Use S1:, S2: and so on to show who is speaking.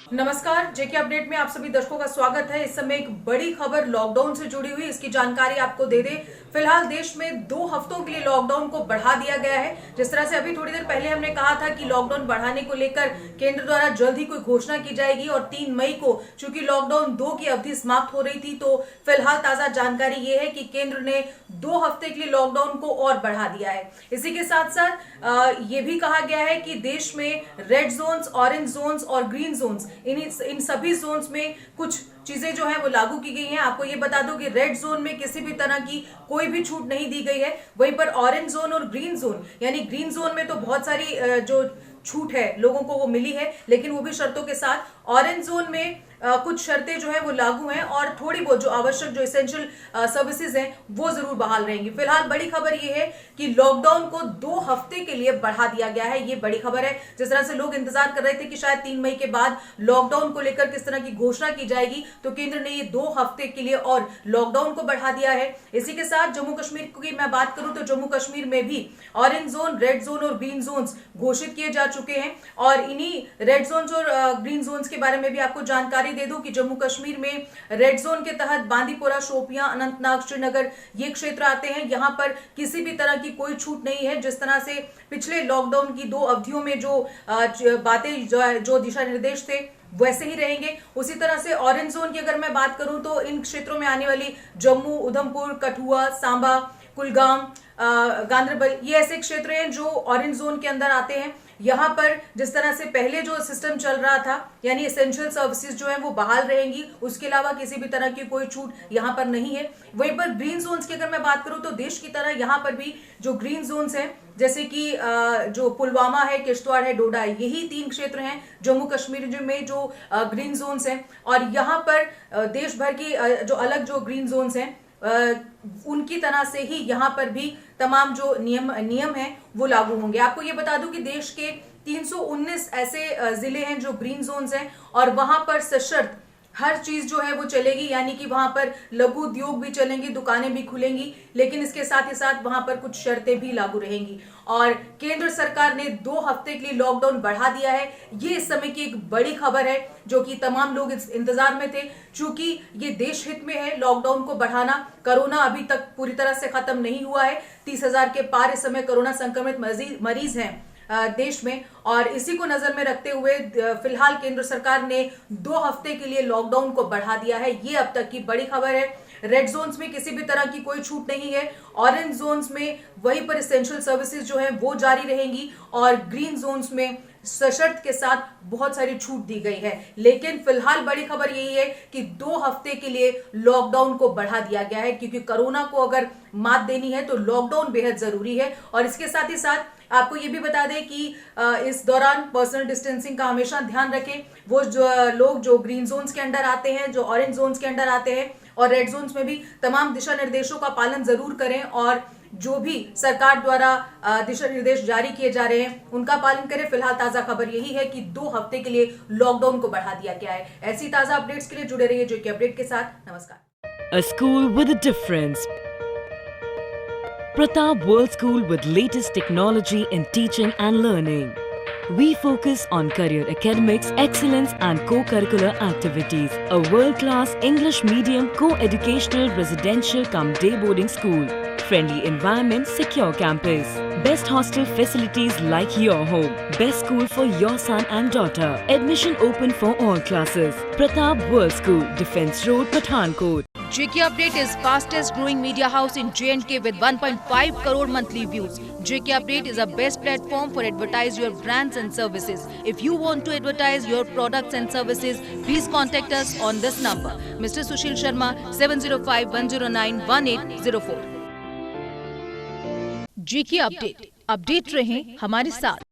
S1: नमस्कार, जेके अपडेट में आप सभी दर्शकों का स्वागत है। इस समय एक बड़ी खबर लॉकडाउन से जुड़ी हुई, इसकी जानकारी आपको दे दें। फिलहाल देश में 2 हफ्तों के लिए लॉकडाउन को बढ़ा दिया गया है। जिस तरह से अभी थोड़ी देर पहले हमने कहा था कि लॉकडाउन बढ़ाने को लेकर केंद्र द्वारा जल्द ही कोई घोषणा की जाएगी और 3 मई को चूंकि लॉकडाउन 2 की अवधि समाप्त हो रही थी, तो फिलहाल ताजा जानकारी ये है कि केंद्र ने 2 हफ्ते के लिए लॉकडाउन को और बढ़ा दिया है। इसी के साथ साथ ये भी कहा गया है कि देश में रेड जोन्स, ऑरेंज जोन्स और ग्रीन जोन्स, इन सभी जोन्स में कुछ चीजें जो है वो लागू की गई हैं। आपको ये बता दूं कि रेड जोन में किसी भी तरह की कोई भी छूट नहीं दी गई है। वहीं पर ऑरेंज जोन और ग्रीन जोन, यानी ग्रीन जोन में तो बहुत सारी जो छूट है लोगों को वो मिली है, लेकिन वो भी शर्तों के साथ। ऑरेंज जोन में कुछ शर्तें जो है वो लागू हैं और थोड़ी बहुत जो आवश्यक जो एसेंशियल सर्विसेज हैं वो जरूर बहाल रहेंगी। फिलहाल बड़ी खबर ये है कि लॉकडाउन को 2 हफ्ते के लिए बढ़ा दिया गया है। ये बड़ी खबर है। जिस तरह से लोग इंतजार कर रहे थे कि शायद 3 मई के बाद लॉकडाउन को लेकर किस तरह की घोषणा की जाएगी, तो केंद्र ने ये 2 हफ्ते के लिए और लॉकडाउन को बढ़ा दिया है। इसी के साथ जम्मू कश्मीर की मैं बात करूं तो जम्मू कश्मीर में भी ऑरेंज जोन, रेड जोन और ग्रीन जोन घोषित किए जा चुके हैं। और इन्हीं रेड जोन और ग्रीन जोन के बारे में भी आपको जानकारी दे दूं कि जम्मू कश्मीर में रेड जोन के तहत बांदीपोरा, शोपियां, अनंतनाग, श्रीनगर ये क्षेत्र आते हैं। यहां पर किसी भी तरह की कोई छूट नहीं है। जिस तरह से पिछले लॉकडाउन की 2 अवधियों में जो बातें जो दिशा निर्देश थे वैसे ही रहेंगे। उसी तरह से ऑरेंज जोन की अगर मैं बात करूं तो इन क्षेत्रों में आने वाली जम्मू, उधमपुर, कठुआ, सांबा, कुलगाम, गांदरबल ये ऐसे क्षेत्र हैं जो ऑरेंज जोन के अंदर आते हैं। यहाँ पर जिस तरह से पहले जो सिस्टम चल रहा था, यानी एसेंशियल सर्विसेज जो है वो बहाल रहेंगी, उसके अलावा किसी भी तरह की कोई छूट यहाँ पर नहीं है। वहीं पर ग्रीन जोन्स की अगर मैं बात करूं तो देश की तरह यहाँ पर भी जो ग्रीन जोन्स हैं, जैसे कि जो पुलवामा है, किश्तवाड़ है, डोडा है, यही 3 क्षेत्र हैं जम्मू कश्मीर में जो ग्रीन जोन्स हैं। और यहाँ पर देश भर की जो अलग जो ग्रीन जोन्स हैं उनकी तरह से ही यहाँ पर भी तमाम जो नियम हैं वो लागू होंगे। आपको ये बता दूं कि देश के 319 ऐसे जिले हैं जो ग्रीन जोन्स हैं और वहां पर सशर्त हर चीज जो है वो चलेगी, यानी कि वहां पर लघु उद्योग भी चलेंगी, दुकानें भी खुलेंगी, लेकिन इसके साथ ही साथ वहां पर कुछ शर्तें भी लागू रहेंगी। और केंद्र सरकार ने 2 हफ्ते के लिए लॉकडाउन बढ़ा दिया है। ये इस समय की एक बड़ी खबर है जो कि तमाम लोग इंतजार में थे, क्योंकि ये देश हित में है लॉकडाउन को बढ़ाना। कोरोना अभी तक पूरी तरह से खत्म नहीं हुआ है। 30,000 के पार इस समय कोरोना संक्रमित मरीज हैं देश में, और इसी को नजर में रखते हुए फिलहाल केंद्र सरकार ने 2 हफ्ते के लिए लॉकडाउन को बढ़ा दिया है। ये अब तक की बड़ी खबर है। रेड जोन्स में किसी भी तरह की कोई छूट नहीं है। ऑरेंज जोन्स में वहीं पर एसेंशियल सर्विसेज जो है वो जारी रहेंगी और ग्रीन जोन्स में सशर्त के साथ बहुत सारी छूट दी गई है। लेकिन फिलहाल बड़ी खबर यही है कि 2 हफ्ते के लिए लॉकडाउन को बढ़ा दिया गया है, क्योंकि कोरोना को अगर मात देनी है तो लॉकडाउन बेहद जरूरी है। और इसके साथ ही साथ आपको ये भी बता दें कि इस दौरान पर्सनल डिस्टेंसिंग का हमेशा ध्यान रखें। वो जो लोग जो ग्रीन जोन्स के अंडर आते हैं, जो ऑरेंज जोन्स के अंडर आते हैं और रेड जोन्स में भी तमाम दिशा निर्देशों का पालन जरूर करें और जो भी सरकार द्वारा दिशा निर्देश जारी किए जा रहे हैं उनका पालन करें। फिलहाल ताजा खबर यही है कि 2 हफ्ते के लिए लॉकडाउन को बढ़ा दिया गया है। ऐसी ताजा अपडेट्स के लिए जुड़े रहिए जेके अपडेट के साथ। नमस्कार।
S2: A school with a difference. Pratap World School with latest technology in teaching and learning. We focus on career academics, excellence and co-curricular activities. A world-class English medium co-educational residential cum day boarding school. Friendly environment, secure campus. Best hostel facilities like your home. Best school for your son and daughter. Admission open for all classes. Pratap World School, Defence Road, Pathankot.
S3: JK Update is fastest growing media house in J&K with 1.5 crore monthly views. JK Update is a best platform for advertise your brands and services. If you want to advertise your products and services, please contact us on this number. Mr. Sushil Sharma, 705-109-1804. JK Update. Update रहें हमारे साथ।